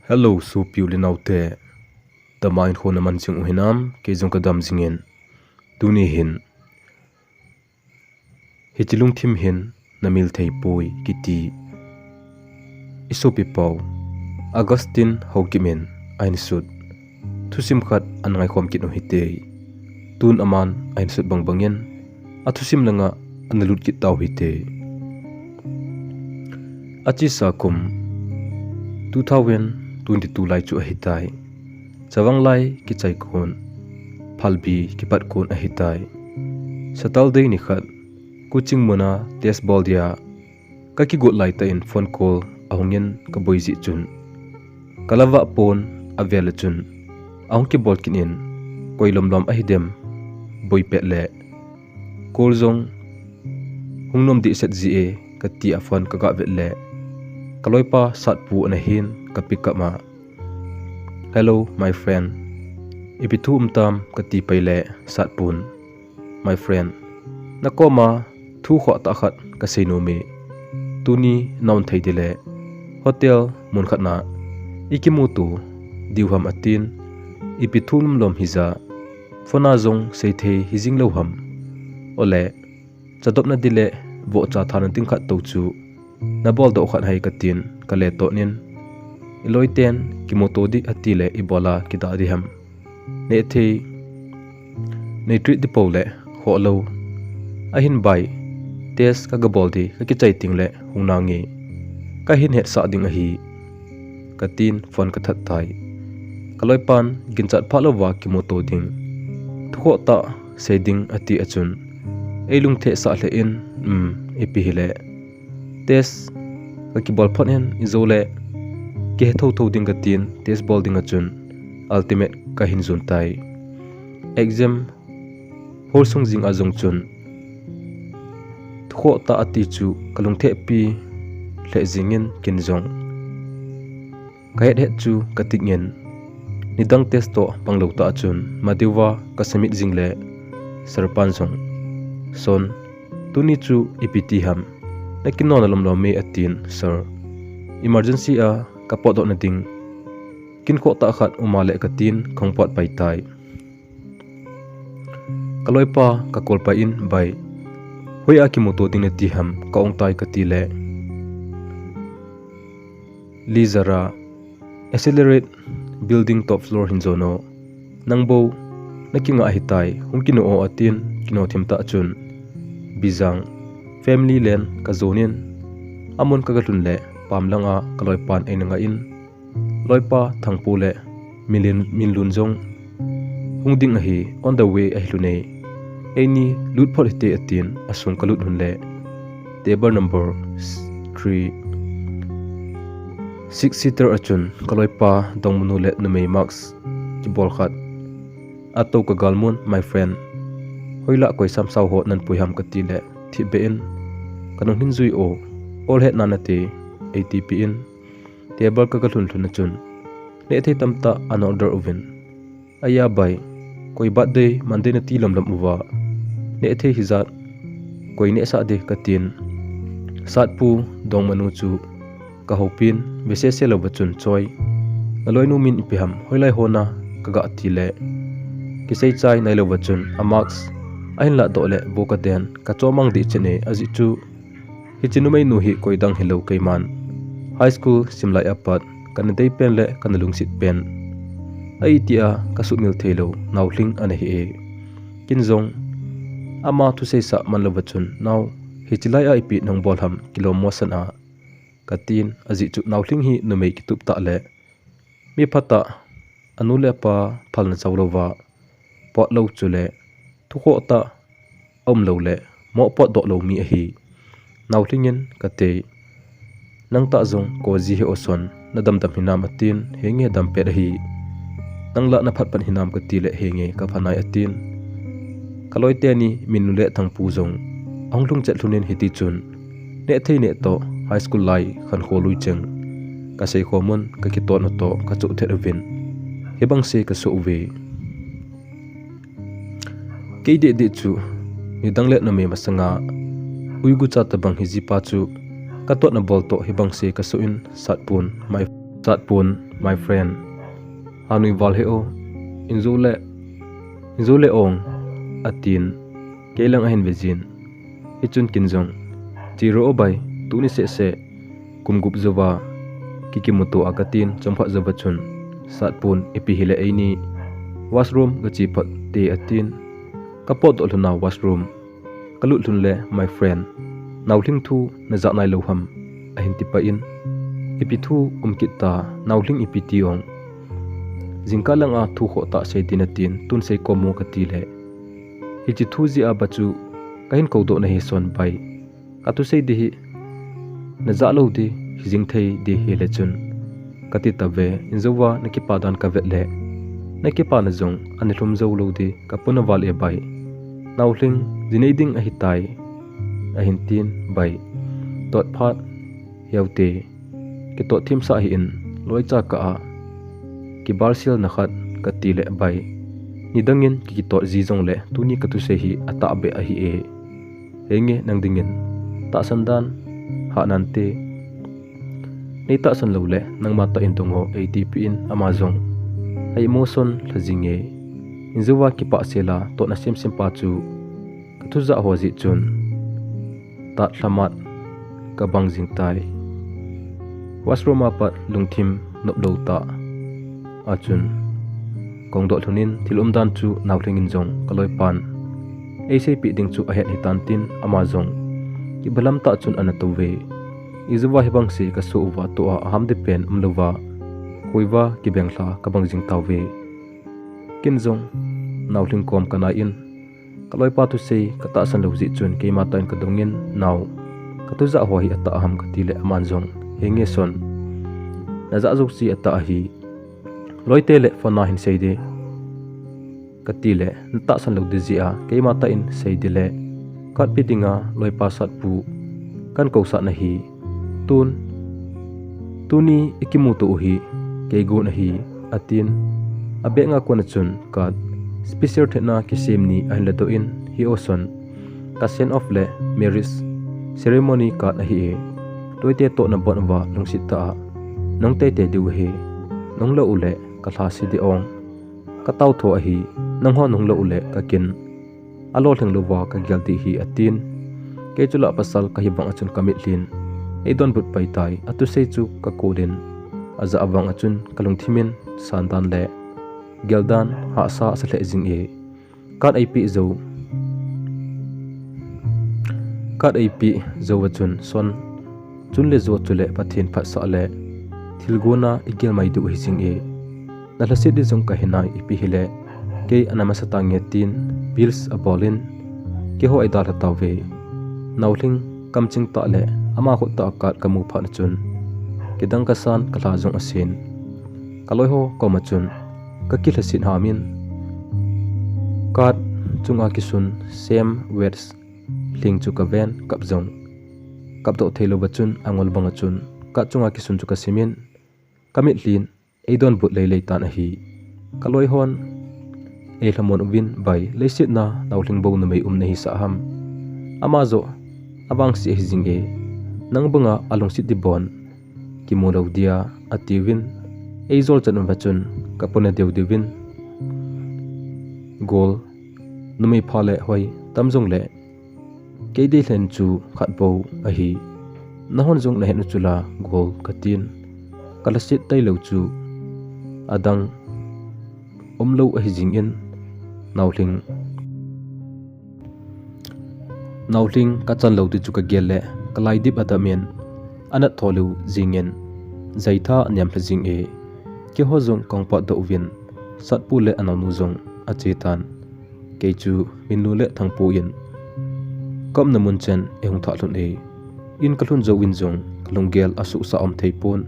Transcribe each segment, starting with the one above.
Hello su piu linaute the mind ho na man sing uhinam ke jong kadam jingen tuni hin Hiche Lungthim hin Namil Theipoi kiti isopi pau Augustyn Haokip ain sud thusim khat an ngai khom kit no hite tun aman ain sud bangbangyen athusim langa analut kit taw hite achi sa kum 2022 lai chu ahitai chawang lai ki chai khon phalbi ki pat khon ahitai satal dei ni khat coaching mona test ball dia ka ki got lai ta in phone call ahungen ka boizi chun kalawa pon avel chun ahung ki bol kin in koilom lom ahidem boi pet le call zong hungnom di set ji e ka ti afan ka ga vet le kaloipa satpu anahin ka pick up ma hello my friend ipitu umtam ka ti paile satpun my friend nakoma thu kho ta khat ka seino me tuni naun thai dile hotel mun khatna ikimutu diuham atin ipithum lom hiza phona zong seithe hijing loham ole chadopna dile bo cha thanan ting khat to chu na bol do khat hai katin kale to nin iloiten kimoto di atile ibola kita diham ne the ne treat di pole ho lo ahin bai test ka gabol di ka ki chai ting le hunangi ka hin het sa ding a hi katin phone ka that thai kaloi pan ginchat phalo wa kimoto ding thukho ta seding ati achun eilung the sa le in epi hile test ka ki bol phon hen izole ke tho tho ding ka tin test ball ding achun ultimate ka hin zun tai exam hol sung jing azong chun kho ta ati chu kalung the pi le jingin kin jong ka het het chu katik ngen nidang test to panglo ta chun madiwa ka samit jingle sarpan song son tuni chu ipiti ham nakinon alom lo me atin sir emergency a kapot do na ding kin kho ta khat umale katin khongpot pai tai kaloipa ka kolpa in bai hoi akimoto ding na ti ham ka ong tai ka ti le lizara accelerate building top floor hinjono nangbo nakinga hitai humkino o atin kino thimta chun bizang family len ka zonin amon ka gatun le pamlanga kaloipan ainanga in loipa thangpu le minlun jong hungding a hi on the way a hilune any loot phol hite atin asung kalut hunle table number 3 6 seater achun kaloipa dongmunu le numei max kibol khat ato ka galmun my friend hoila koi samsau ho nan puiham ka ti le thi bein kanong hinjui o all het nanate atp in table ka kalun thun chun le thei tamta an order oven aya bai koi birthday monday na ti lamlam uwa ne thei hizat koi ne sa de katin satpu dongmanu chu ka hopin message se lo bachun choi naloinu min ipiham hoilai hona kaga atile kisai chai nai lo bachun amax ain la dole bokaten ka chomang di chene aji chu hichinumai nu hi koidang helo kaiman high school simlai apat kan dei pen le kan lungsit pen ai tia ka sumil thelo nawling ane hi e kinjong ama thu sei sa man lo bachun naw hichilai a ipi nong bolham kilo motion a katin aji chu nawling hi numei kitup ta le mi phata anule pa phalna chawlowa pot lo chule thukho ta om lo le mo pot do lo mi a hi nawlingen kate nangta zong ko ji he oson na dam dam hinam atin henge dam pe hi nangla na phat pan hinam ka ti le henge ka phanai atin kaloi te ni minule thangpu zong anglung chet thunin hiti chun ne thei ne to high school lai khan kholui cheng ka sei khomon ka ki ton to ka chu the rovin hebang se ka so we ke de chu ni dangle na me masanga uigu cha tabang hiji pa chu katot na bol to hebang se ka so in satpun my sat pun my friend hanui wal heo inzule ong atin kelang ahin vezin ichun kinjong tiro obai tuni se kumgup zowa kikimuto akatin chompha zowa chun sat pun epihile aini washroom gachi phat te atin kapot oluna washroom kalut lunle my friend nawling thu na za nai loham ahin tipa in ipithu umkita nawling ipitiong jingkalanga thu kho ta seitinatin tun sei komo katile hichi thu ji abachu kahin kodo na hi son bai katu sei dihi na za lo di hijing thei di hele chun kati tawe inzowa naki padan ka vetle naki pa na jong anilum zo lo di kapuna wal e bai nawling jineiding a hitai ahin tin bai tot phat yaute ke to thim sa hi in loi cha ka a ki barsil na khat kati le bai nidangin ki to ji jong le tuni katu se hi ata be a hi e henge nangdingin ta sandan ha nante nei ta san lo le nang ma ta in tongo atp in amazon ai emotion lajinge inzuwa ki pa sela to na sim pa chu katu za ho ji chun ta thlamat ka bang jing tai washroom apat lungthim noplo ta achun kongdo thunin thilum dan chu nawlingin jong kaloi pan acp ding chu ahet hitan tin amazon ki balam ta chun anatowe izuwa hebang se ka su wa to a ham de pen umlowa hoiwa ki bengla ka bang jing tawe kinjong nawling kom kana in kaloi pa tu se kata san lo ji chun ke ma tan ka dongin naw katu za ho hi ata ham ka tile amanjong henge son naza zuk si ata hi loite le fona hin seide katile nta san lo dizia ke ma ta in seidile kat pitinga loi pa sat pu kan ko sa na hi tuni ikimu to hi ke go na hi atin abe nga ko na chun kat special thena ki semni ahin la to in hi oson ka sen of le marriage ceremony ka na hi toite to na bon wa lungsit ta nong te du he nong lo ule ka thla si de ong ka tau tho a hi nang ho nong lo ule ka kin alo theng lo wa ka gyal ti hi atin ke chula pasal ka hi bang achun kamit lin e don but pai tai atu sei chu ka kodin aza awang achun kalungthimin sandan le geldan ha sa asale jing e kat ip zo wachun son chun le zo chule pathin phat sa le thilgona igel mai du hijing e nalasi di jong ka hinai ipi hile ke anama satange tin bills abolin ke ho aidar tawe nawling kamching ta le ama ko ta kat kamu phan chun kidang kasan kala jong asin kaloi ho komachun ka kilasin hamin kat chunga kisun same words ling chu ka ven kap jong kap do thelo bachun angol banga chun ka chunga kisun chu ka simin kamit lin eidon but lei tan a hi kaloi hon e hlamon win bai leisit na nawling bo na mai nei sa ham amazo awang si hijing e nang bunga along sit di bon ki molaw dia atiwin eizol chan bachun kapona dew diwin gol numei phale hoi tamjong le keide hlen chu khatbo a hi nahon jong na hen chula gol katin kalasit tai lo chu adang omlo a hijing in nawling ka chan lo ti chu ka gel le kalai dip adamen anat tholu jingen zaitha nyam hjing e ke ho jong kongpa do win satpu le anonu jong achetan ke chu minnu le thangpu in kom na munchen e hung tha lun e in kalhun zo win jong kalungel asu sa om theipon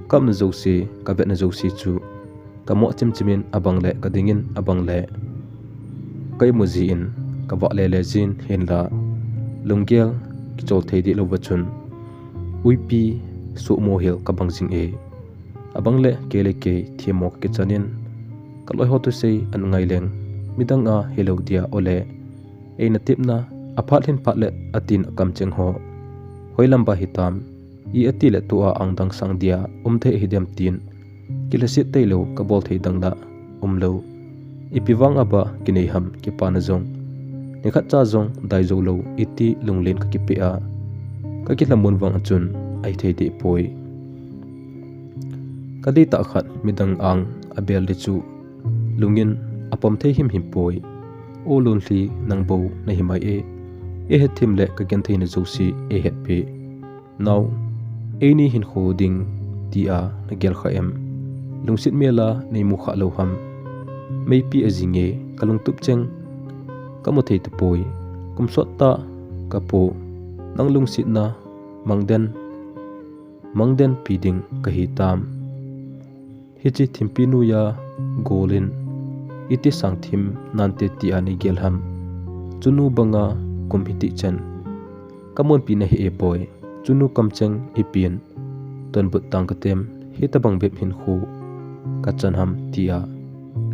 kam na zo si ka vet na zo si chu kamo chimchimin abang le kadingin abang le kai muji in ka wa le jin hen la lungel ki chol thei di lo wachun uipi su mo hel ka bangjing e abang le kele ke thiemok ke chanin kaloi ho tu sei an ngai leng midang a helo dia ole e na tipna aphat hin phat le atin kam cheng ho hoilamba hitam I ati le tua ang dang sang dia the hidem tin kilasit tailo kabol thei dangda lo ipiwang aba kinei ham ki pana zong nikhat cha zong dai zo lo iti lunglen ka kipia ka kilamun wang achun ai thei Theipoi kadi ta khat midang ang abel de chu lungin apam thei him poi o Lungthli nangbo na himai e het thim le ka gen thei na zosi e het pe now ni hin khoding tia na gel kha em lungsit mela nei mu kha lo ham mei pi azinge kalung tup cheng kamu thei Theipoi kum sot ta kapo nang lungsit na mangden piding kahi tam Hiche thimpinu ya golin iti sangthim nante ti ani gelham chunu banga kumhiti chen kamon pi na hi epoi chunu kamcheng ipin ton but tang katem hitabang bep hin khu kachan ham tia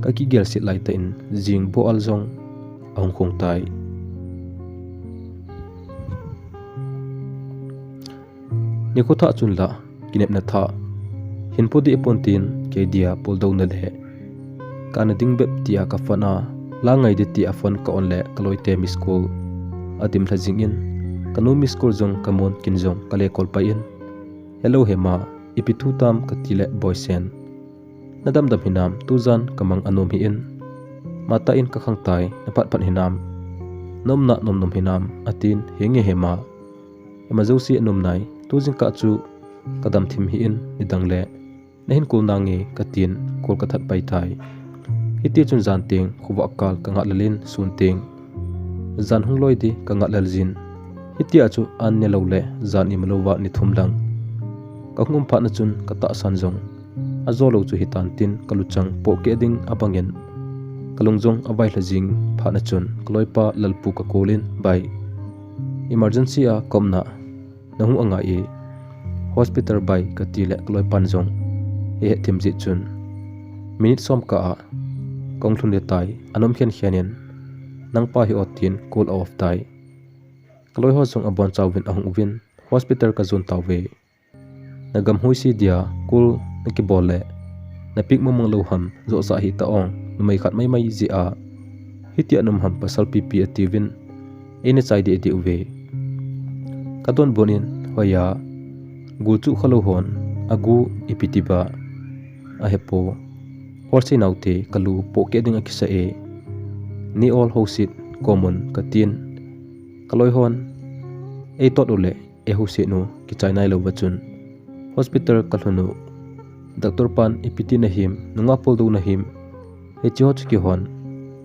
ka ki gel sit lai ta in jing bo aljong ong khong tai ni ko tha chun la kinep na tha hin podi epontin ke dia poldo na le kana ding bep tia ka fana la ngai de ti afon ka on le kaloite mi school adim thajing in kanu mi school jong kamon kinjong kale kol pa in hello hema ipitu tam ka tile boysen nadam dam hinam tuzan kamang anom hi in mata in ka khang tai napat pat hinam nomna nom hinam atin henge hema josi anom nai tuzing ka chu kadam thim hi in idang le nahin kul nange katin kolkata pai thai hiti chun zan ting khuwa kal ka nga lalin sun ting zan hungloi di ka nga laljin hiti achu an ne lo le zan imlowa ni thumlang ka ngum pha na chun ka ta san jong azolo chu hitan tin kaluchang po ke ding apangen kalungjong awai hlajing pha na chun kloipa lalpu ka kolin bai emergency a komna nahu anga e hospital bai ka tile kloi panjong e thimji chun minute som ka a konglun de tai anom khen khianen nangpa hi otin call off tai kloi ho jong abon chawin ahung win hospital ka zon tawe nagam huisi dia kul naki bolle na pik momong lo ham zo sa hi ta ong numai khat mai ji a hiti anum ham pasal pp ativin ene chai de uwe kadon bonin hoya gulchu khalo hon agu ipitiba ahepo horse naute kalu poke ding akisa e ni all hosit common katin kaloi hon e tot ule e hosit no ki chainai lo bachun hospital kalhunu doctor pan ipiti na him nunga poldo na him e chot ki hon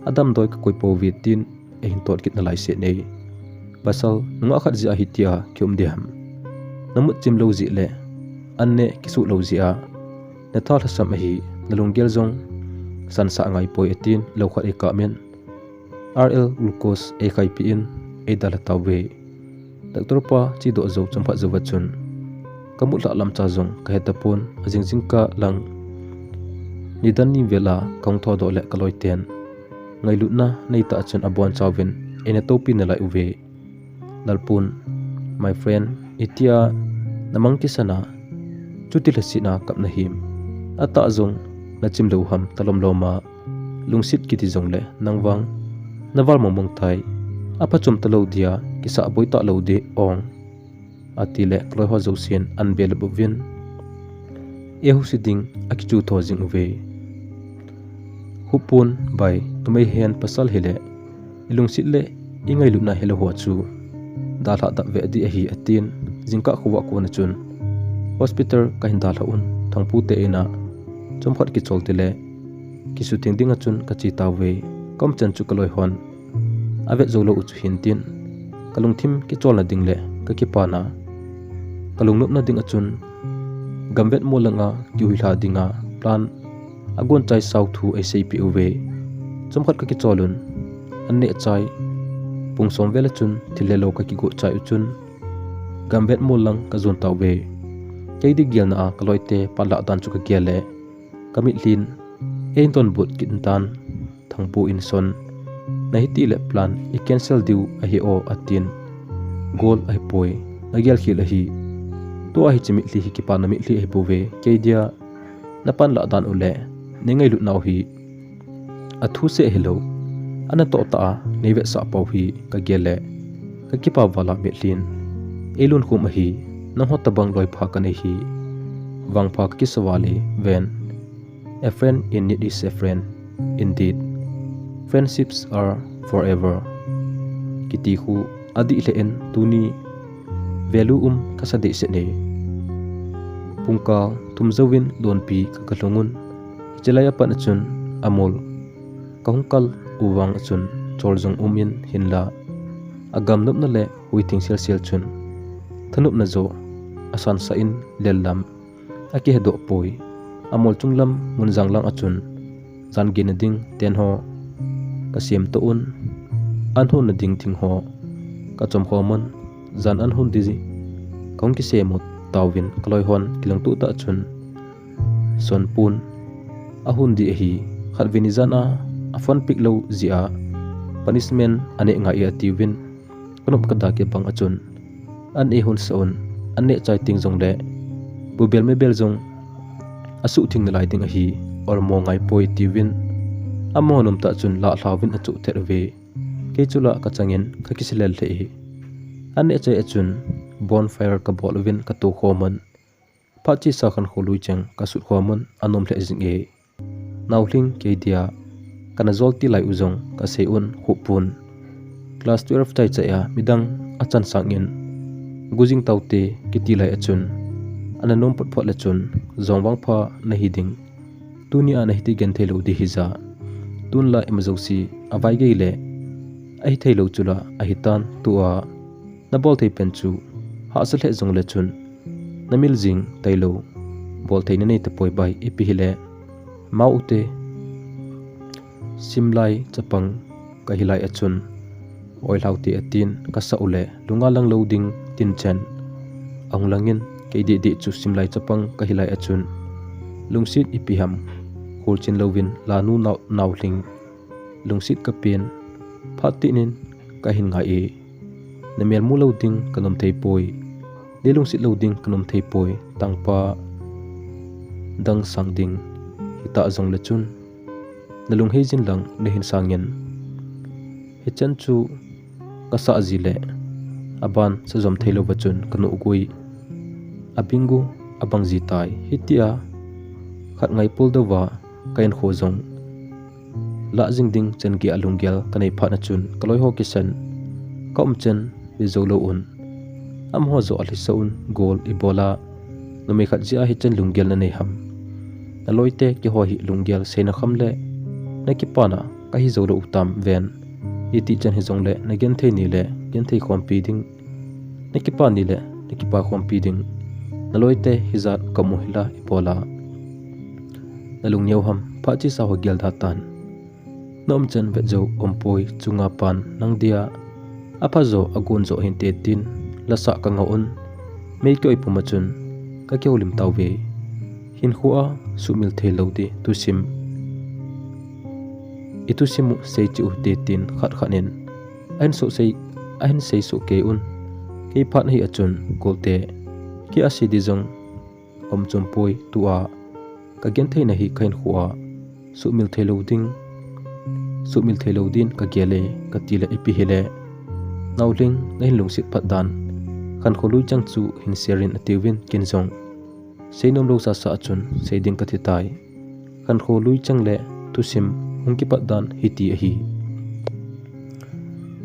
adam doi ka koi povit tin e hin tot kit na lai se nei basal nunga khat ji a hitia kyum deham namut chim lo ji le anne kisu lo ji a na thal hasam hi nalunggel jong sansa ngai poi etin lo khat e ka men rl glucose e khai pi in e dal tawe doctor pa chi do zo champha zawachun kamut la lam cha jong ka hetapon ajing ka lang nidan ni vela kong tho do le kaloi ten ngai lutna nei ta chen abon chawin ene topi na lai uwe lalpun my friend itia namang kisana chuti lasina kapna him ata zong na chimlo ham talom loma lungsit kiti zong le nangwang nawal momong thai apa chum talo dia kisa boita lo de ong atile kloi ho josien anbel buvin ehu siding akichu thojing uwe hupun bai tumai hen pasal hele ilungsit le ingai luna helo ho chu dalha da ve di hi atin jingka khuwa ko na chun hospital ka hin dal haun thangpu te ena chomkhat ki cholte le kisu ting dinga chun ka chi tawe kom chan chu kaloi hon ave zolo uchu hintin kalungthim ki chol na ding le ka ki pana kalungnup na ding achun gamvet molanga ki huila dinga plan agon chai south thu sap uwe chomkhat ka ki cholun anne chai pungsom vela chun thilelo ka ki go chai uchun gambet molang ka zon tawe keidi gelna a kaloite pala dan chu ka gele kamit lin einton but kintan thangpu in son na hiti le plan I cancel diu a hi o atin gol ai poi agel khil hi to hi chimi li hi ki pa na mi li hi buwe ke dia napan la dan ule ningai lu nau hi athu se hello ana to ta neve sa pau hi ka gele ka ki pa wala mi hlin elun khum hi na ho tabang loi pha ka nei hi wang pha ki sawali when a friend in need is a friend indeed. Friendships are forever. Kiti khu adi leen tuni value kasade se ne pungka tumzawin don pi kakalungun chelaya pan chun amol kahungkal uwang chun choljong umin hinla agam nup na le huiting sel sel chun thanup na zo asan sa in lellam aki hedo poi amol chunglam munjang lang achun zan gin ding ten ho kasiem to un an ho na ding ting ho ka chom ho mon zan an hun dizi kong ki se mot tawin kloi hon kilang tu ta chun son pun ahun di hi khat vinizana afan piklo zia punishment ane nga ia tiwin kanop kada ke bang achun an e hun son ane chai ting jong le bubel me bel jong asu thing na lai ding a hi or mo ngai poi tiwin amo nom ta chun la hlawin achu therwe ke chula ka changin ka kisilel the hi ane chai achun bonfire ka bolwin ka tu khomon phachi sa khan khului chang ka su khomon anom le jing e nawling ke dia kana zolti lai uzong ka seun hupun class 12 chai chaya midang achan sangin gujing taute kiti lai achun ananom pot phot le chun zongwang pha na hiding tunia na hiti gen thelo di hiza tun la emergency avai ge le ai thelo chula ahitan tua na bol thei pen chu ha sa le jong le chun namil jing tailo bol thei na nei te poi bai ipi hile mau ute simlai chapang ka hilai achun oi lauti atin ka sa ule lunga lang loading tin chen ang langin ke di chu simlai chapang ka hilai achun lungsit ipiham holchin lovin lanu nawling lungsit ka pen phatinin ka hin nga e namel mu loading kanom Theipoi ni lungsit loading kanom Theipoi tangpa dang sangding hita zong le chun nalung hejin lang lehin sangyen hechan chu kasa azile aban sa zom thailo bachun kanu ugui abingu abangji tai hitia khat ngai pul dawa kain khojong la jingding chen ki alunggel kanai phana chun kaloi ho kisan kom chen bizolo un am ho zo ali saun gol ibola nomi khat jia hi chen lunggel na nei ham naloite ki ho hi lunggel seina khamle na ki pana ka hi zolo utam ven iti chen hi zongle na gen thei ni le gen thei khom pi ding na ki pa ni le na ki pa khom pi ding naloite hizat kamuhila ibola nalung nyau ham phachi sa ho gel da tan nom chen ve zo ompoi chunga pan nang dia apa zo agun zo hin te tin la sa ka ngaun mei koi pumachun ka keulim tawwe hin khuwa sumil thelo de tusim itusimu sei chu te tin khat khanin ain sei so ke un ke phat hi achun kolte ki asi di jong om chompoi tua ka gen thei na hi khain khuwa sumil thelo din ka gele ka tila ipi hele nawling na hin lungsit phat dan khan khului chang chu hin serin atiwin kinjong seinom lo sa sa achun seiding ka thitai khan khului chang le tusim hungki pat dan hiti hi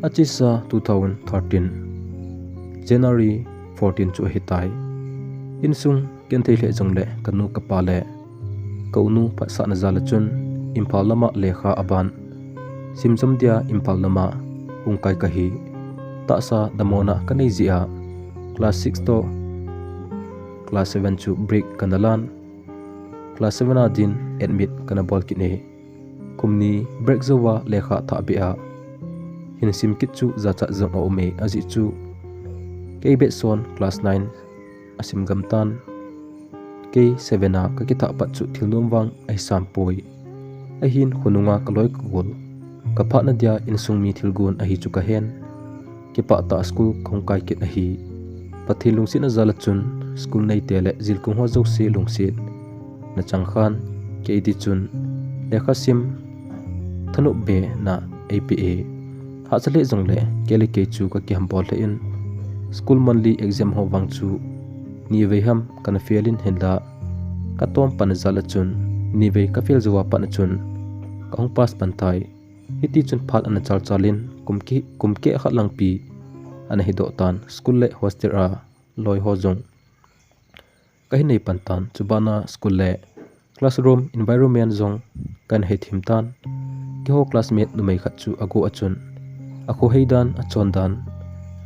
achisa 2013 January 14 chu hitai insung ken thei le jong le kanu kapa le kaunu pha sa na zala chun imphal lama lekha aban simjam dia imphal lama hungkai ka hi ta sa damona kanei zia class 6 to class 7 chu break kanalan class 7 adin admit kana bol kine kumni break zowa lekha tha bia hin sim kit chu za cha zong ome aji chu kebe son class 9 asim gamtan ke 7 a ka kita pat chu thilnom wang ai sampoi a hin khununga kaloi kul ka pha na dia insung mi thilgun a hi chu ka hen ke pa ta school khongkai kit a hi pathilung sin a zala chun school nei tele zilkung ho zo si lungsit na changkhan ke ti chun lekha sim thanu be na APA ha chale jong le kele ke chu ka ki ham bol le in school monthly exam ho wang chu ni ve ham kana failin henda ka tom pan zala chun ni ve ka fail zuwa pan chun ka hong pass pan thai hiti chun phat an chal chalin kumke khat lang pi an hi do tan school le hostel a loi ho jong ka hi nei pan tan chubana school le classroom environment zong kan he thim tan ki ho classmate numei khat chu ago achun akho heidan achon dan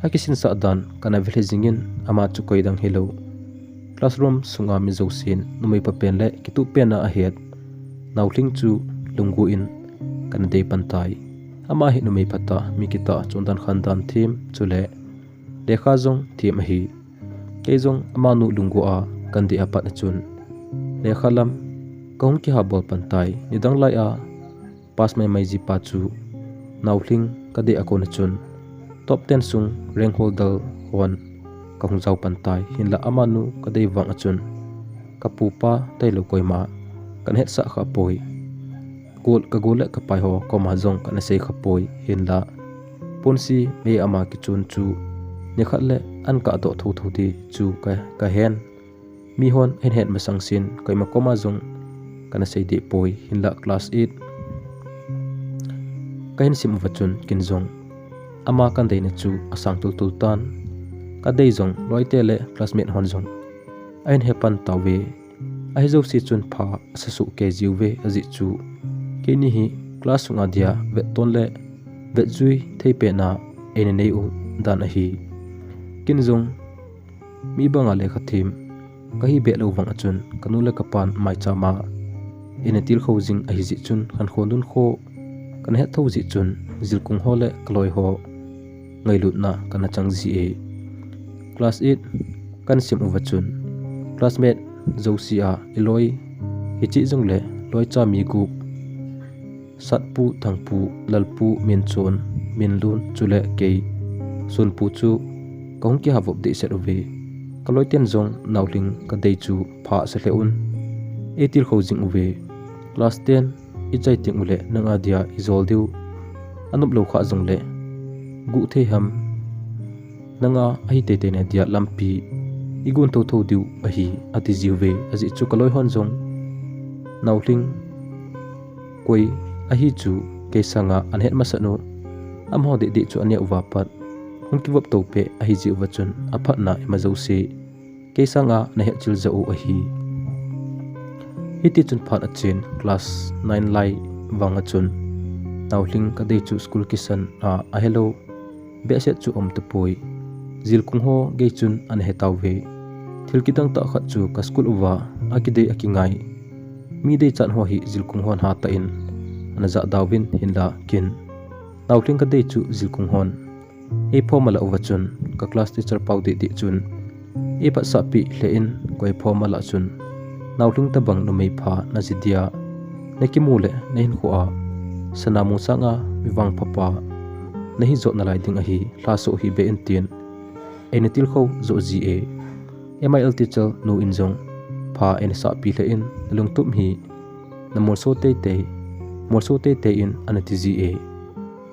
akisin sa dan kana vele jingin ama chu koidang hello classroom sunga mi zo sin numei pa pen le kitu pena a het nautling chu lungu in kan dei pantai ama hi numei phata mi kita chondan khandan thim chule lekha zong thim hi ke zong ama nu lungu a kan di apat chun lekha lam kong ki ha bol pantai nidang lai a pas mai ji pa chu nautling ka de akon chun top 10 sung rank holder hon ka hung zau pantai hinla amanu ka dei wang achun ka pupa tailo koima kan het sa kha poi gol ka gole ka pai ho ko ma jong kan sei kha poi hinla ponsi me ama ki chun chu ni khatle an ka do tho tho ti chu ka hen mi hon en het ma sang sin koima ko ma jong kan sei de poi hinla class 8 kain sim wachun kin jong ama kan dei na chu asang tul tan ka dei jong loi te le classmate hon jong ain hepan tawe ai zo si chun pha asasu ke jiwe aji chu ke ni hi class sunga dia ve ton le ve zui theipe na ene nei u dan a hi kin jong mi banga le khathim ka hi be lo wang achun kanu le kapan mai chama ene til khojing a hi ji chun khan khondun kho kan he tho ji chun zilkung ho le kloi ho ngai lut na kana chang ji e class 8 kan sim wachun classmate zosia eloi hichi jong le loi cha mi gu satpu thangpu lalpu min chon min lun chule ke sunpu chu kong ki havop de set ove kaloi ten jong nauling ka dei chu pha sa le un etil khojing uve class 10 ichai ting ule nanga dia izol diu anup lo kha jong le gu the ham nanga ai te te ne dia lampi igun tho tho diu a hi ati jiwe aji chu kaloi hon jong nauling koi a hi chu ke sanga anhet masano am ho de chu ania uwa pat hung ki wap to pe a hi ji wachun aphat na ema zo se ke sanga na he chil za u a hi hiti chun phat a chen class 9 lai wanga chun nauling ka de chu school kisan a hello be set chu om te poi zilkung ho ge chun an he tawwe thil kitang ta khat chu ka school uwa akide akingai mi de chan ho hi zilkung hon ha ta in ana za dawin hinla kin nauling ka de chu zilkung hon e formula uwa chun ka class teacher pau de di chun e pa sa pi le in koi formula chun nauling ta bang no mei pha na jidia nekimule nehin kho sanamu sanga wiwang papa nahi zo na lai ding a hi hlaso hi be in tin enetil kho zo ji e mil teacher no in jong pha en sa pi le in lungtum hi namor so te in anati ji e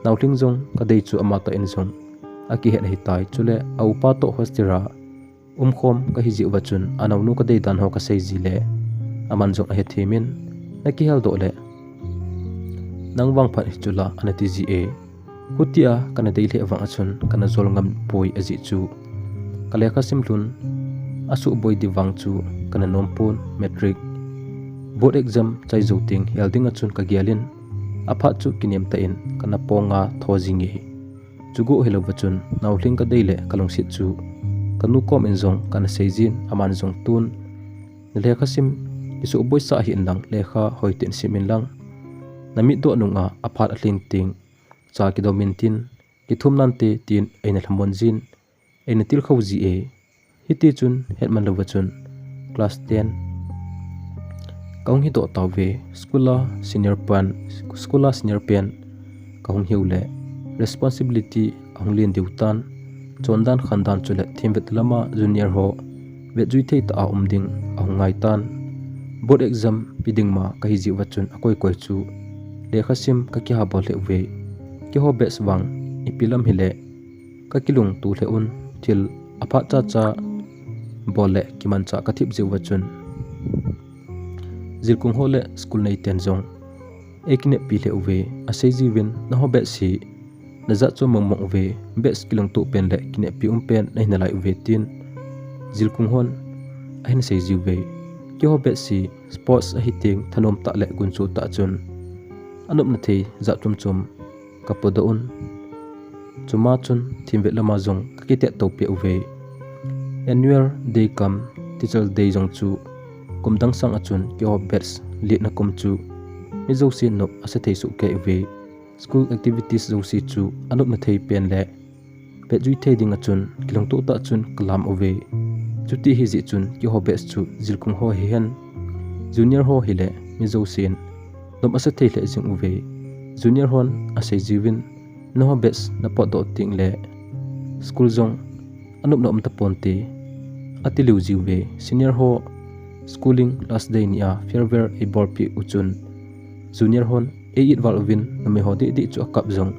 nauling jong ka dei chu amata in jong aki het hi tai chule au pa to hostera khom ka hi ji wachun anaw nu ka dei dan ho ka sei ji le aman jong a he themin naki hel do le nang wang phat chula anati ji e hutia kana dei le wang achun kana zol ngam poi aji chu kale kha simlun asu boy di wang chu kana nompon metric board exam chai zoting helding achun ka gialin apha chu kinem ta in kana ponga thojinge chugo helo wachun nauling ka deile kalong sit chu kanu kom en jong kana seijin aman jong tun lekha sim isu boy sa hi lang lekha hoitin simin lang nami do nunga aphat atlin ting cha ki do mintin ki thum nan te tin eina hlamon jin eina til kho ji e hiti chun hetman lo wachun class 10 kaung hi do tawe skula senior pen kaung hiule responsibility anglin deutan chondan khandan chule thimvet lama junior ho ve jui thei ta ding ngai tan board exam piding ma ka hi ji wachun akoi koi chu lekha sim ka ki ha bol le ve ki ho bes wang ipilam hile ka kilung tu le un til apha cha cha bole kiman cha ka thip ji wachun zilkung hole school nei ten jong ekine pi le ve asei ji win na ho be si na za chu mong mong ve bes kilung tu pen le kine pi pen nei na lai ve tin zilkung hon ahin sei ji ve ki ho be si sports a hiting thanom ta le gun chu ta chun anup na thei za tum chum kapoda un chuma chun thimve lama jong ka ki te to pe ve annual day kam teacher day jong chu kumdang sang achun ki ho bets li na kum chu mi zo si no ase thei su ke ve school activities zo si chu anup na thei pen le pe jui thei ding achun kilong to ta chun kalam ove chuti hi ji chun ki ho bes chu zilkung ho hi hen junior ho hi le mi zo sin nom ase thei le jing uve junior hon ase jiwin no ho bes na po do ting le school jong anup nom ta ponte atilu jiwe senior ho schooling last day ni a farewell e borpi uchun junior hon e it walvin na me hodi di chu akap jong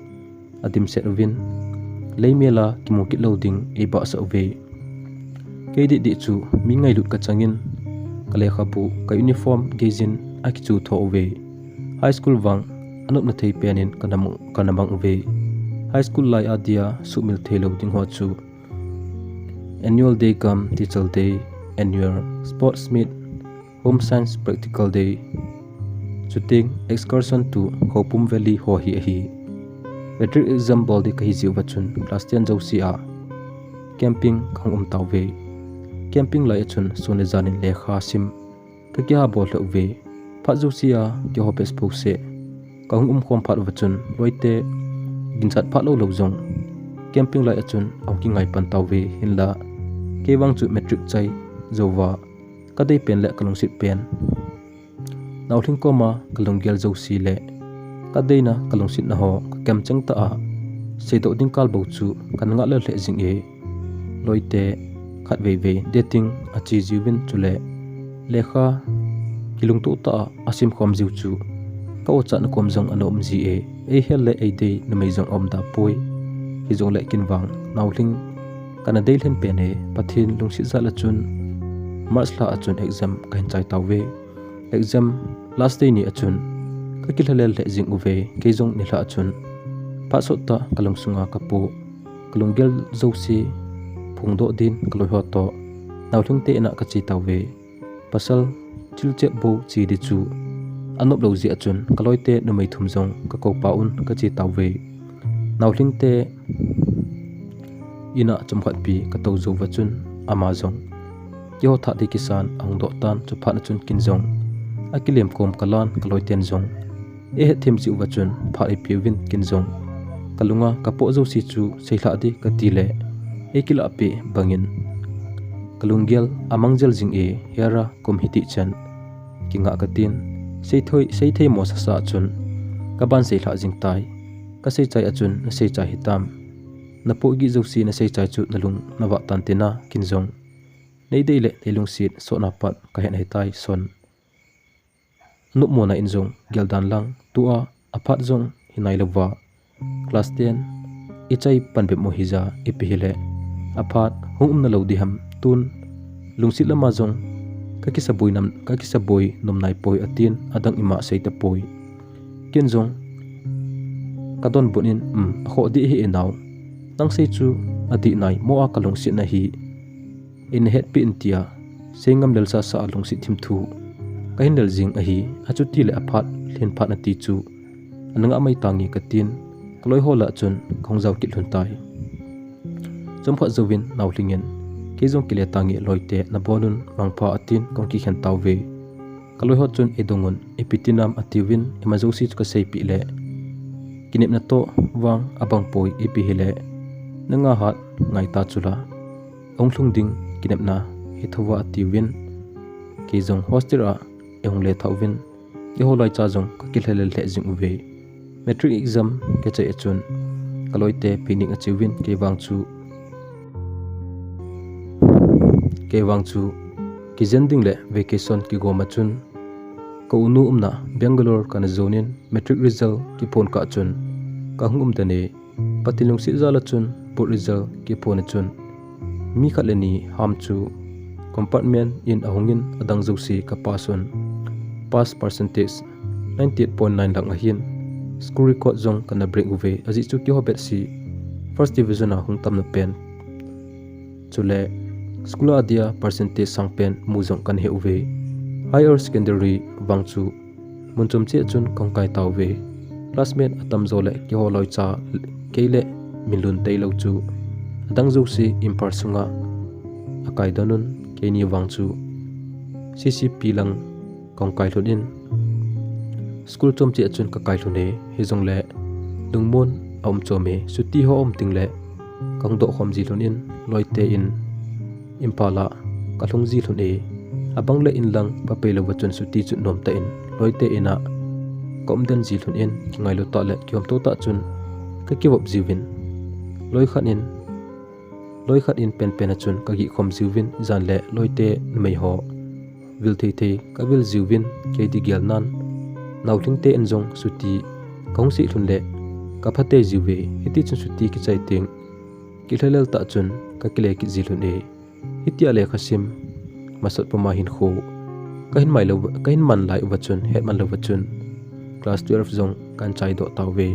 adim set win leimela kimokit loading e ba sa ve ke di chu mi ngai lut ka changin kale khapu ka uniform gejin aki chu tho ve high school wang anup na thei penin kanamang ve high school lai adia sumil thei loading ho chu annual day kam teacher day annual sports meet home science practical day shooting excursion to Hopum Valley ho hi metric exam bol de kahi ji wachun class 10 josi a camping khang taw ve camping lai chun sone janin lekha sim ka kya bol lo ve pha josi a ki ho facebook se khom phat wachun loite ginchat pha lo jong camping lai chun auki ngai pan taw ve hinla kewang chu metric chai zowa kadai pen le kalung sit pen nauthing koma kalung gel josi le kadai na kalung sit na ho kem chang ta a sedo ding kal bo chu kan nga le jing e loite khat ve dating achi jiwin chule lekha kilung tu ta asim khom jiu chu ka o cha na kom jong anom ji e hel le e dei na mei jong om da poi hi jong le kin wang nauthing kana dei len pen e pathin lungsi zala chun march la achun exam kain chai tawe exam last day ni achun ka kilhalel le jing uve ke jong ni la achun pa so ta kalung sunga kapu kalunggel zosi phungdo din kaloi ho to nauthung te na ka chi tawe pasal chilche bo chi di chu anop lo ji achun kaloite numei thum jong ka ko paun ka chi tawe nauthing te ina chumkhat pi ka to zo wachun ama jong ki ho tha de kisan ang do tan chu pha na chun kin jong akilem kom kalan kaloiten jong e he them chi wachun pha e piwin kin jong kalunga kapo zo si chu seila di ka tile ekila pe bangin kalunggel amangjel jing e hera kom hiti chan kinga katin sei thei mo sa sa chun kaban seila jing tai ka sei chai achun na sei chai hitam na po gi zo si na sei chai chu nalung nawa tantena kin jong nei dei le leilung sit so na pat ka hen hetai son nup mo na injong geldan lang tua aphat jong hinai lawa class 10 ichai panbe mo hija ipihile aphat hungum na lodi ham tun lungsit lama jong ka kisaboi nom nai poi atin adang ima seita poi ken jong kadon bunin akho di hi enaw nang sei chu adi nai mo a kalung sit na hi in het pi intia sengam delsa sa alung sit thim thu kahin dal jing a hi achuti le aphat len phat na ti chu ananga mai tangi katin kloi hola chun khongjaw ki hlun tai chomkha zowin nawlingen ke jong kile tangi loite na bonun mangpha atin kongki khen tawwe kaloi ho chun edongun epitinam atiwin emajosi ka sei pi le kinep na to wang abang poi epi hele nanga hat ngai ta chula onglung ding kinep na hithowa atiwin ke jong hostel a engle thawin ke holai cha jong ka kilhelel le jing uwe metric exam ke chai achun kaloite pining achiwin ke wang chu ke wang chu ki zending le vacation ki go machun ko unu umna Bangalore kana zonin metric result ki phone ka chun ka hungum tane patilung si zala chun port result ki phone chun mi khaleni ham chu compartment in ahungin adang zosi ka pasun pass percentage 98.9 lang ahin school record zong kana break uve aji chu ki hobet si first division a hung tam na pen chule school adia percentage sang pen mu zong kan he uve higher secondary wangchu munchum che chun kongkai tawve classmate atam zole ki holoi cha keile milun teilo chu adang zosi impar sunga akai danun keni wangchu ccp lang kongkai lodin school chom che chun ka kai lune hizong le dungmon om chome suti ho om tingle kangdo khomji lonin loite in impala kalungji lune abang le in lang papelo wachun suti chu nom ta in loite ina komden ji lun in ngai lo ta le kyom to ta chun ka kiwop jiwin loi khat in pen pen achun ka gi khom jiwin jan le loite mei ho vil the ka vil jiwin ke di gel nan nauling te enjong suti kongsi lun le ka phate jiwe hiti chun suti ki chai ting ki thlel ta chun ka kile ki ji lun e hitia le khasim masat pama hin kho kahin man lai wachun het man lo wachun class 12 zong kan chai do tawe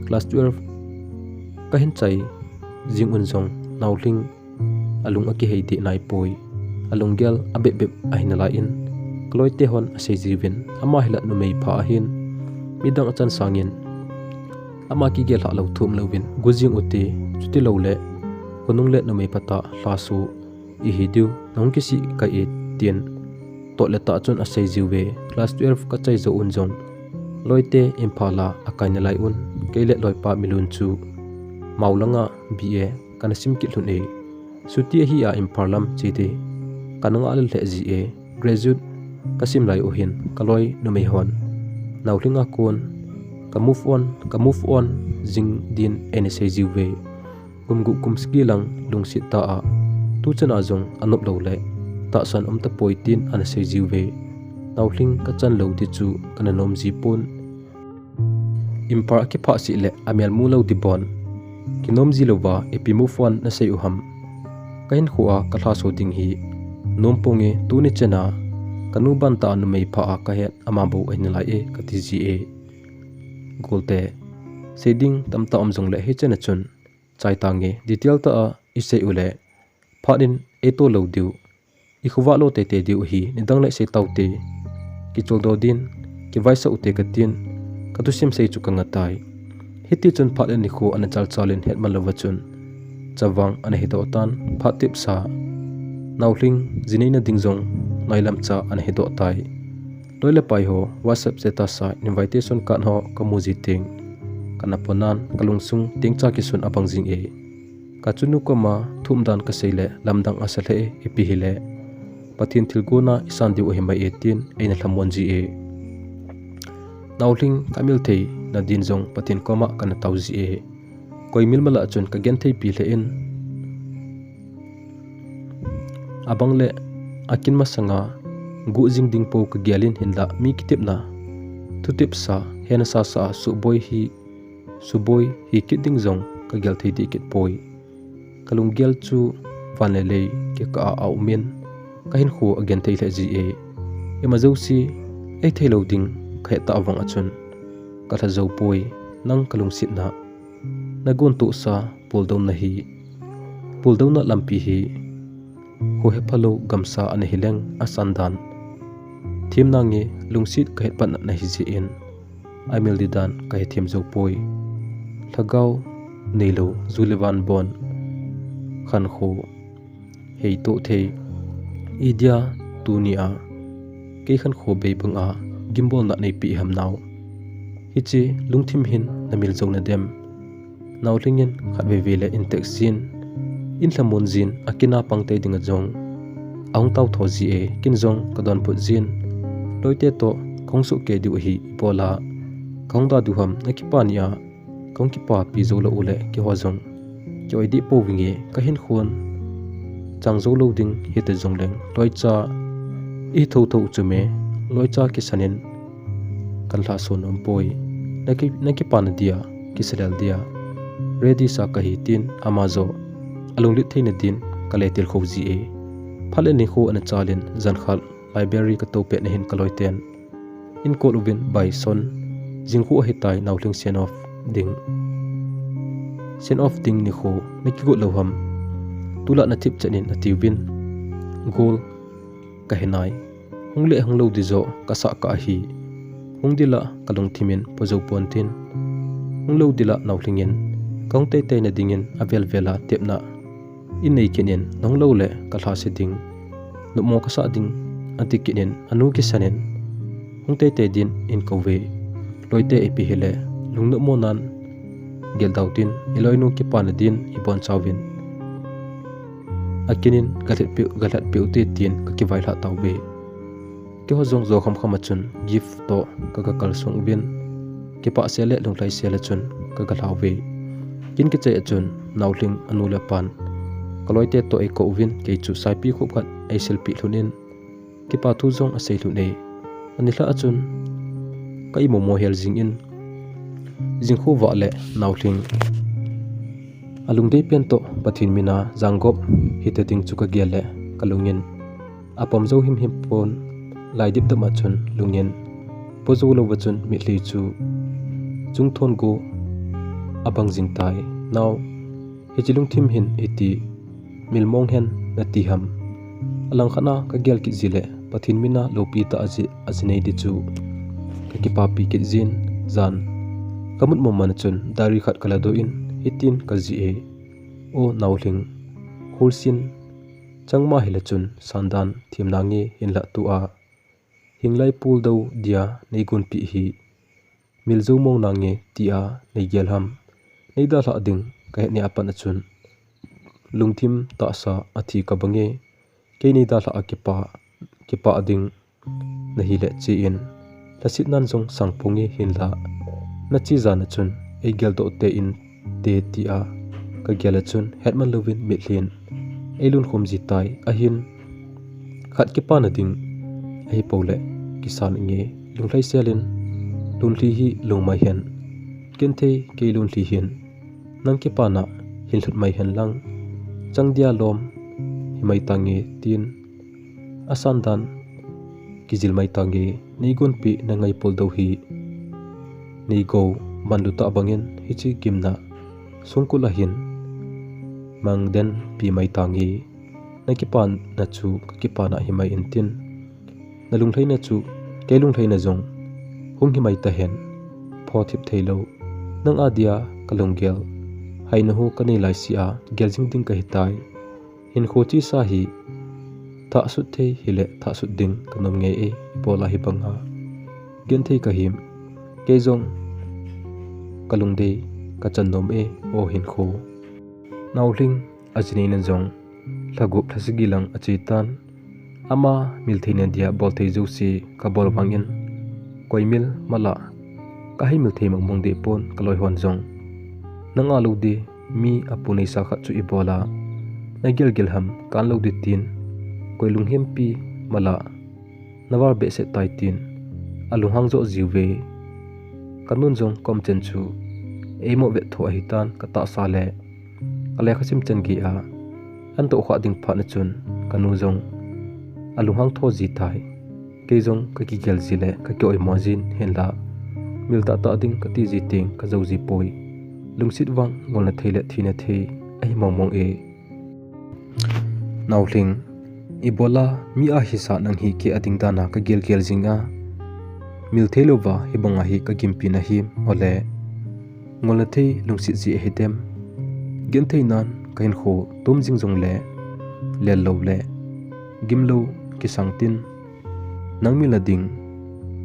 class 12 kahin chai jing un zong nauling alung aki heidi nai poi alung gel abe be ahina la in kloite hon ase jiwin ama hila nu mei pha hin midang achan sangin ama ki gel ha lo thum lovin gujing uti chuti lo le konung le nu mei pata hlasu I hidu nong kisi ka e tien to le ta chun ase jiwe class 12 ka chai zo un jong loite imphala akaina lai un keile loipa milun chu maulanga ba kana sim ki lun e suti hi a imphalam chite kananga al le ji e graduate kasim lai ohin kaloi numei hon naulinga kon ka move on jing din nsa jiwe kumgu kumski lang lungsit ta a tu chana zong anop lo le ta san ta poitin an se jiwe nauling ka chan lo ti chu kana nom ji pon impar ki pha si le amel mu lo di bon kinom ji lowa epi mu fon na sei uham kain khuwa ka thla so ding hi nom ponge tu ni chena kanu ban ta nu mei pha ka het ama bo en lai e ka ti ji e golte seding tam ta om jong le he chena chun chai tange detail ta a isei ule phadin eto lo diu I khuwa lo te diu hi nidang le se taute ki chol do din ki vaisa ute ka tin ka tu sim sei chu ka ngatai hiti chun phadin ni kho an chal chalin het mal wachun chawang an he do tan phatip sa nauling jineina dingjong nailam cha an he do tai toile pai ho whatsapp status sa invitation kan ho kamuji ting kana ponan kalungsung ting cha ki sun apang jing e kachunu koma thumdan ka seile lamdang asale epi hile pathin thilgona isan diu himai 18 eina hlamon ji e nauling kamil thei na din jong pathin koma kana tauji e koi milmala chun ka gen thei pi le in abangle akin masanga gu jing ding po ka gyalin hinla mi kitip na thutip sa hena sa suboi hi kiding jong ka gyal thei ti kit poi kalung gel chu vanele ke ka au min kahin khu again thei le ji e emazosi ei thei loading khe ta awang achun ka tha zo poi nang kalung sit na nagun tu sa puldon na lampi hi ho he phalo gamsa an hileng asandan thim nange lungsit ka het pan na hi ji in aimel didan ka he thim zo poi thagau neilo zulevan bon khan kho hei to thei idia tunia ke khan kho be bang a gimbol na nei pi ham naw hiche lungthim hin namil jong na dem nawlingin khatwe vele intexin in hlamon jin akina pangte dinga jong aung taw thoji e kin jong kadon put jin loite to khongsu ke du hi bola khongda du ham nakipania khongkipa pi zo lo ule ki ho jong choi di po winge ka hin khon chang zo lo ding hite zongleng loi cha I tho tho chume loi cha ki sanin kan la son poi naki pan dia ki sedal dia ready sa kahi tin amazo alung lit thein din kaletil khoji e phale ni kho an chalin zan khal library ka to pe ne hin kaloi ten in ko lubin by son jinghu hitai nautling sen of ding ni kho naki go loham tula na thip chanin atiwin gol kahinai hungle hunglo dizo kasa ka hi hungdila kalungthimin pojo pontin hunglo dila nauhlingin kaungte te na dingin avel vela tepna inei kinin nonglo le kalha se ding numo kasa ding antikinin anu ki sanin hungte te din in kowe loite epi hele lungno monan geldautin eloinu ki panadin ibon chawin akinin galat pe tin ka ki vaila tawbe ke hozong zo kham chun gift to ka kal song bin ke pa sele lunglai sele chun ka galhawe kin ke che chun nautling anula pan kaloite to e ko win ke chu sai pi khop khat ai selfie thunin ke pa thu zong asei thune anila achun kai momo hel jing in jingkhu wa le nautling alungde pen to pathin mina janggop hite ding chuka gele kalungin apam zo him pon laidip dama chun lungin pozo lo wachun mi hli chu chungthon go abang jingtai now hechilung thim hin eti milmong hen nati ham alang khana ka gel ki zile pathin mina lopi ta ajinei di chu ka ki papi ki jin zan kamut momman chun dari khat kala do in hitin ka ji e o nauling hulsin changma hilachun sandan thimnangi hinla tu a hinglai pul do dia neigun pi hi milzo mong nange tia nei gelham neida la ding ka ne apan achun lungthim ta sa athi ka bange ke neida la akipa ding na hi le chi in lasit nan jong sangpungi hinla na chi zana chun e gel do te in te tia ka gela chun hetman lovin mithlin elun khumji tai ahin khat ki pa na ding ai pole kisan nge lunglai selin lunli hi lungmai hen kenthe ke lunli hin nang ki pa na hinlut mai hen lang changdia lom himai tange tin asandan kijil mai tange neigun pi na ngai pol do hi neigo manluta bangin hichi kimna sungkula hin mangden pi mai tangi nakipan na chu kipana himai intin nalunglai na chu kelunglai na jong hung himai ta hen phothip thailo nang adia kalunggel haina hu kanei lai sia geljing ding ka hitai hin khochi sa hi tha su thei hile tha su ding kanom nge e pola hi banga gen thei ka him ke jong kalungde ka channom e o hin kho nauling ajini na jong lagup thasigilang achitan ama miltheina dia bolthei josi ka bolwangin koimil mala kahi milthei mongmong de pon kaloi hon jong nanga lode mi apunei sa kha chu ibola nagel gelham kan lode tin koilung hempi mala nawar be se taitin aluhang jo jiwe kanun jong komchen chu emo ve tho hitan kata sale ale khasim changi a an to kha ding pha na chun kanu jong aluhang tho ji thai ke jong ka ki gel zile ka ki oi mojin henla milta ta ding ka ti ji ting ka zo ji poi lungsit wang ngolna theile thina the ai momong e nauling ibola mi a hisa nang hi ke ading dana ka gel jinga milthelowa hibanga hi ka gimpi na hi ole ngolna thei lungsit ji hedem gen theinan kain kho tum jing jong le lo le gimlo ki sangtin nangmi lading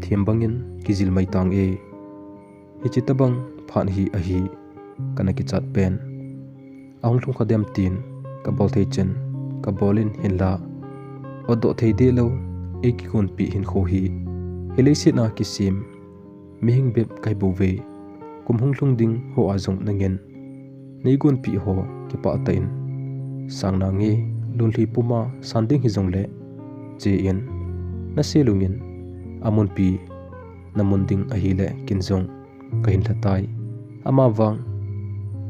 thiembangin kijil mai tang e hichitabang phan hi ahi kana ki chat pen ahung thung khadem tin ka bol thei chen ka bolin hinla odo thei de lo e ki kon pi hin kho hi helesi na kisim mihing beb kai bowe kumhung lung ding ho azong nangen neigon pi ho ki pa tain sangnange lunli puma sanding hi zong le che in na selungin amon pi namunding a hi le kinzong kahin thatai ama wang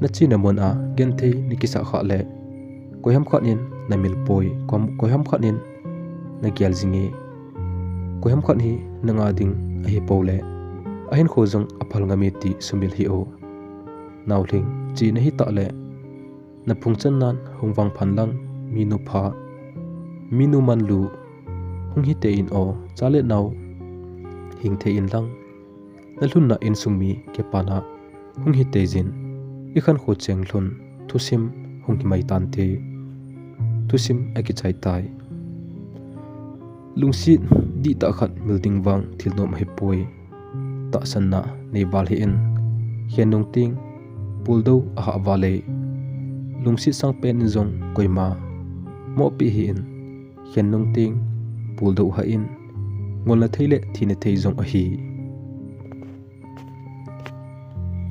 na chi namon a gente nikisa kha le koiham khanin namil poi koiham khanin na gyal zinge koiham khan hi nanga ding a hi pole ahin khozong aphal ngami ti sumil hi o nawling chi na hi ta le na phungchan nan hungwang phanlang minu pha minu manlu hung hi te in o chale naw hing the in lang na hlun na in sungmi ke pana hung hi te jin i khan kho cheng hlun thusim hung hi mai tan te thusim aki chai tai lungsi di ta khat building wang thilnom he poi ta sanna nei wal hi in hianung ting puldo a ha wale lungsi sang pen zong koima mo pi hi in hianung ting puldo ha in ngol na theile thine thei zong a hi